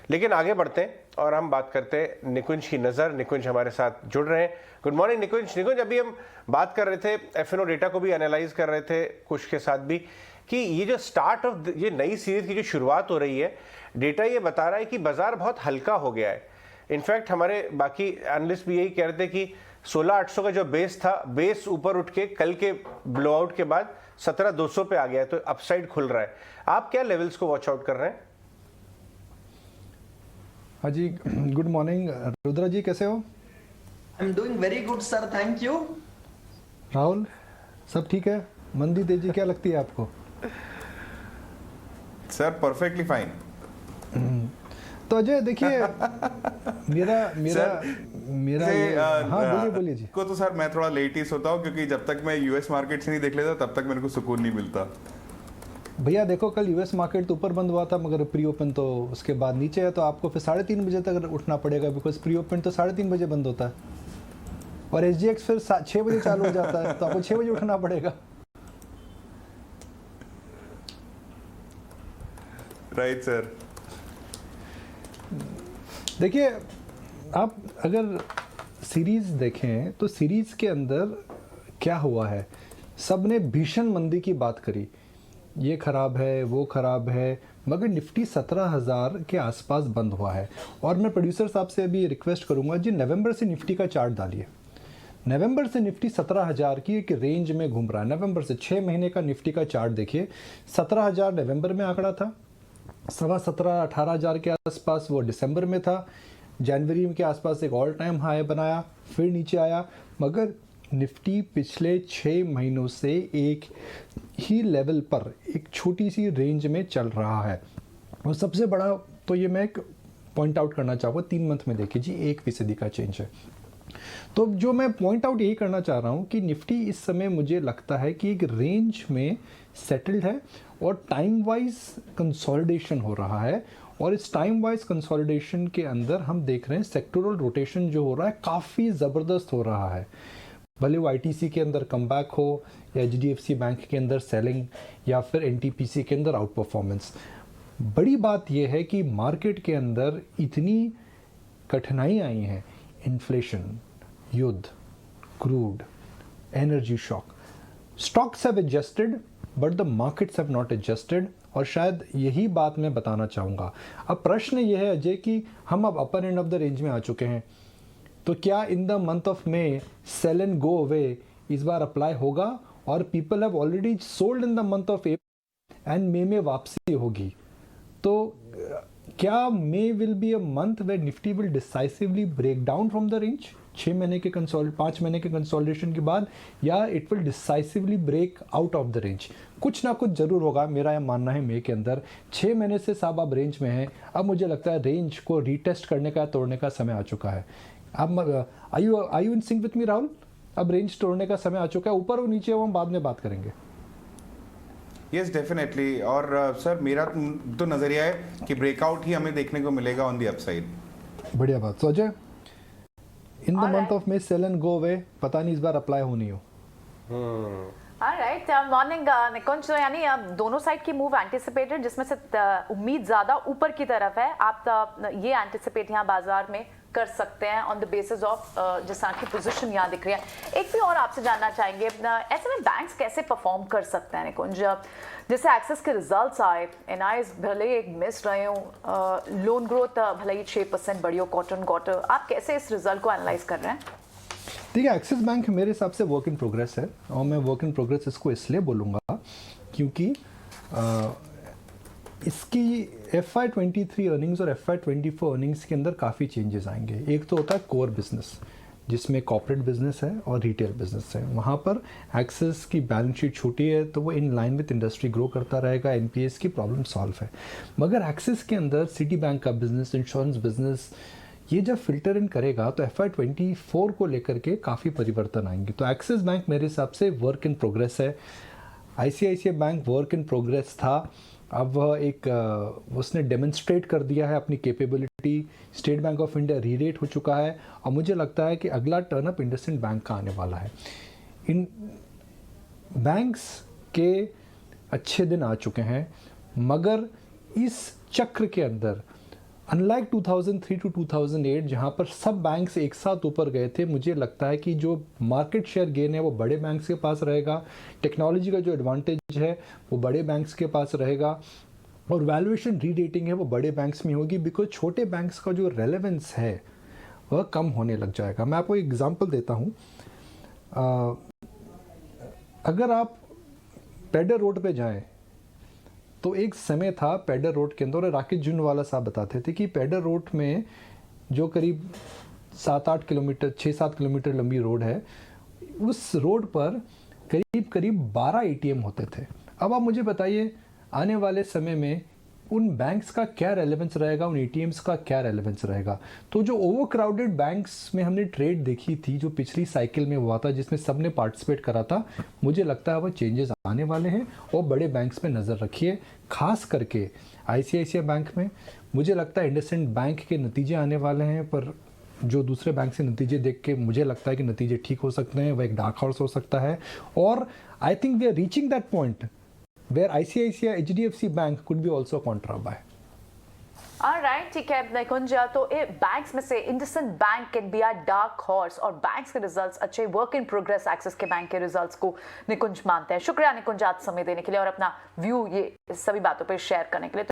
लेकिन आगे बढ़ते हैं और हम बात करते हैं निकुंज की नज़र। निकुंज हमारे साथ जुड़ रहे हैं। गुड मॉर्निंग निकुंज। निकुंज, अभी हम बात कर रहे थे, एफएनओ डेटा को भी एनालाइज कर रहे थे कुछ के साथ भी, कि ये जो स्टार्ट ऑफ ये नई सीरीज की जो शुरुआत हो रही है, डेटा ये बता रहा है कि बाजार बहुत हल्का हो गया है। इनफैक्ट हमारे बाकी एनालिस्ट भी यही कह रहे थे कि 16,800 का जो बेस था, बेस ऊपर उठ के कल के ब्लोआउट के बाद 17,200 पे आ गया है, तो अपसाइड खुल रहा है। आप क्या लेवल्स को वॉच आउट कर रहे हैं? हाँ जी, गुड मॉर्निंग रुद्रा जी, कैसे हो? I am doing very good sir, thank you. Rahul, सब ठीक है? मंदी तेजी क्या लगती है आपको? Sir perfectly fine. तो अजय देखिए, मेरा मेरा मेरा हाँ बोलिए जी। को तो सर मैं थोड़ा लेट ही सोता हूँ, क्योंकि जब तक मैं यूएस मार्केट से नहीं देख लेता तब तक मेरे को सुकून नहीं मिलता। भैया देखो, कल यूएस मार्केट तो ऊपर बंद हुआ था, मगर प्री ओपन तो उसके बाद नीचे है, तो आपको फिर 3:30 बजे तक उठना पड़ेगा, बिकॉज प्री ओपन तो 3:30 बजे बंद होता है और एसजीएक्स फिर 6 बजे चालू हो जाता है, तो आपको 6 बजे उठना पड़ेगा। Right sir. देखिए, आप अगर सीरीज देखें तो सीरीज के अंदर क्या हुआ है, सबने भीषण मंदी की बात करी, ये खराब है वो खराब है, मगर निफ्टी 17,000 के आसपास बंद हुआ है। और मैं प्रोड्यूसर साहब से अभी रिक्वेस्ट करूंगा जी, नवंबर से निफ्टी का चार्ट डालिए। नवंबर से निफ्टी 17,000 की एक रेंज में घूम रहा है। नवंबर से 6 महीने का निफ्टी का चार्ट देखिए, 17,000 नवंबर में आंकड़ा था, 17,500-18,000 के आसपास वो दिसंबर में था, जनवरी के आसपास एक ऑल टाइम हाई बनाया, फिर नीचे आया, मगर निफ्टी पिछले 6 महीनों से एक ही लेवल पर एक छोटी सी रेंज में चल रहा है। और सबसे बड़ा तो ये मैं एक पॉइंट आउट करना चाहूँगा, 3 मंथ में देखिए जी 1% का चेंज है। तो जो मैं पॉइंट आउट यही करना चाह रहा हूँ कि निफ्टी इस समय मुझे लगता है कि एक रेंज में सेटल्ड है और टाइम वाइज कंसोलिडेशन हो रहा है। और इस टाइम वाइज कंसोलिडेशन के अंदर हम देख रहे हैं सेक्टोरल रोटेशन जो हो रहा है काफ़ी ज़बरदस्त हो रहा है। भले वो आईटीसी के अंदर कमबैक हो या एचडीएफसी बैंक के अंदर सेलिंग या फिर एनटीपीसी के अंदर आउट परफॉर्मेंस, बड़ी बात यह है कि मार्केट के अंदर इतनी कठिनाई आई हैं, इन्फ्लेशन, युद्ध, crude, energy shock, stocks have adjusted but the markets have not adjusted, और शायद यही बात मैं बताना चाहूँगा। अब प्रश्न यह है अजय कि हम अब upper end of the range में आ चुके हैं, तो क्या in the month of May sell and go away इस बार अप्लाई होगा? और people have already sold in the month of April and May में वापसी होगी, तो क्या May will be a month where Nifty will decisively break down from the range 5 महीने के कंसोलिडेशन के बाद, या it will decisively break out of the range? कुछ ना कुछ जरूर होगा, मेरा यह मानना है। मे के अंदर 6 महीने से साहब आप रेंज में हैं, अब मुझे लगता है रेंज को रीटेस्ट करने का, तोड़ने का समय आ चुका है। अब I you in sync with me Rahul? अब रेंज तोड़ने का समय आ चुका है, ऊपर और नीचे हम बाद में बात करेंगे। Yes definitely. और सर मेरा तो नजरिया है कि ब्रेकआउट ही हमें देखने को मिलेगा ऑन दी अपसाइड। बढ़िया बात। So Ajay, in the month of May sell and go away, पता नहीं इस बार अप्लाई हो नहीं हो। Alright, morning Nikunj. यानी अब दोनों साइड की मूव एंटिसिपेटेड, जिसमें से उम्मीद ज्यादा ऊपर की तरफ है। आप ये एंटिसिपेट यहाँ बाजार में कर सकते हैं ऑन द बेसिस ऑफ जिस तरह की पोजीशन यहाँ दिख रही है। एक भी और आपसे जानना चाहेंगे, ऐसे में बैंक्स कैसे परफॉर्म कर सकते हैं निकुंज? जैसे एक्सिस के रिजल्ट्स आए, एनआईज भले एक मिस रहे हो, लोन ग्रोथ भले ही 6% बढ़ी हो क्वार्टर ऑन क्वार्टर, आप कैसे इस रिजल्ट को एनालाइज कर रहे हैं? देखिए, एक्सिस बैंक मेरे हिसाब से वर्क इन प्रोग्रेस है, और मैं वर्क इन प्रोग्रेस इसको इसलिए बोलूँगा क्योंकि इसकी FY23 अर्निंग्स और FY24 अर्निंग्स के अंदर काफ़ी चेंजेस आएंगे। एक तो होता है कोर बिजनेस, जिसमें कॉर्पोरेट बिजनेस है और रिटेल बिजनेस है। वहाँ पर एक्सिस की बैलेंस शीट छोटी है, तो वो in line with industry grow करता रहेगा, एनपीएस की प्रॉब्लम सॉल्व है। मगर एक्सिस के अंदर सिटी बैंक का बिजनेस, इंश्योरेंस बिजनेस, ये जब फिल्टर इन करेगा तो FY24 को लेकर के काफ़ी परिवर्तन आएंगे। तो एक्सिस बैंक मेरे हिसाब से वर्क इन प्रोग्रेस है। ICICI bank work in progress था, अब वह एक उसने डेमोन्स्ट्रेट कर दिया है अपनी capability. State Bank of India re-rate हो चुका है, और मुझे लगता है कि अगला टर्न अप इंडसइंड बैंक का आने वाला है। इन बैंक्स के अच्छे दिन आ चुके हैं, मगर इस चक्र के अंदर अनलाइक 2003 टू 2008 जहां पर सब बैंक्स एक साथ ऊपर गए थे, मुझे लगता है कि जो मार्केट शेयर गेन है वो बड़े बैंक्स के पास रहेगा, टेक्नोलॉजी का जो एडवांटेज है वो बड़े बैंक्स के पास रहेगा, और वैल्यूएशन रीरेटिंग है वो बड़े बैंक्स में होगी, बिकॉज छोटे बैंक्स का जो रेलेवेंस है वह कम होने लग जाएगा। मैं आपको एक एग्जांपल देता हूँ। अगर आप पेडर रोड पे जाएं तो एक समय था पेडर रोड के अंदर, राकेश जुनवाला साहब बताते थे कि पेडर रोड में जो करीब 7-8 किलोमीटर 6-7 किलोमीटर लंबी रोड है, उस रोड पर करीब करीब 12 एटीएम होते थे। अब आप मुझे बताइए आने वाले समय में उन बैंक्स का क्या रेलेवेंस रहेगा, उन एटीएम्स का क्या रेलेवेंस रहेगा। तो जो ओवर क्राउडेड बैंक्स में हमने ट्रेड देखी थी जो पिछली साइकिल में हुआ था जिसमें सबने पार्टिसिपेट करा था, मुझे लगता है वो चेंजेस आने वाले हैं। और बड़े बैंक्स में नज़र रखिए, खास करके आईसीआईसीआई बैंक में। मुझे लगता है इंडसइंड बैंक के नतीजे आने वाले हैं, पर जो दूसरे बैंक से नतीजे देख के मुझे लगता है कि नतीजे ठीक हो सकते हैं, वह एक डार्क हॉर्स हो सकता है। और I think they are reaching that point where ICICI HDFC Bank could be also contra buy. Alright, ठीक है निकुंज, तो बैंक्स में से IndusInd bank can be a dark horse, और बैंक्स के रिजल्ट्स अच्छे, वर्क इन प्रोग्रेस एक्सिस के बैंक के रिजल्ट्स को निकुंज मानते हैं। शुक्रिया निकुंज आज समय देने के लिए और अपना व्यू ये सभी बातों पे शेयर करने के लिए।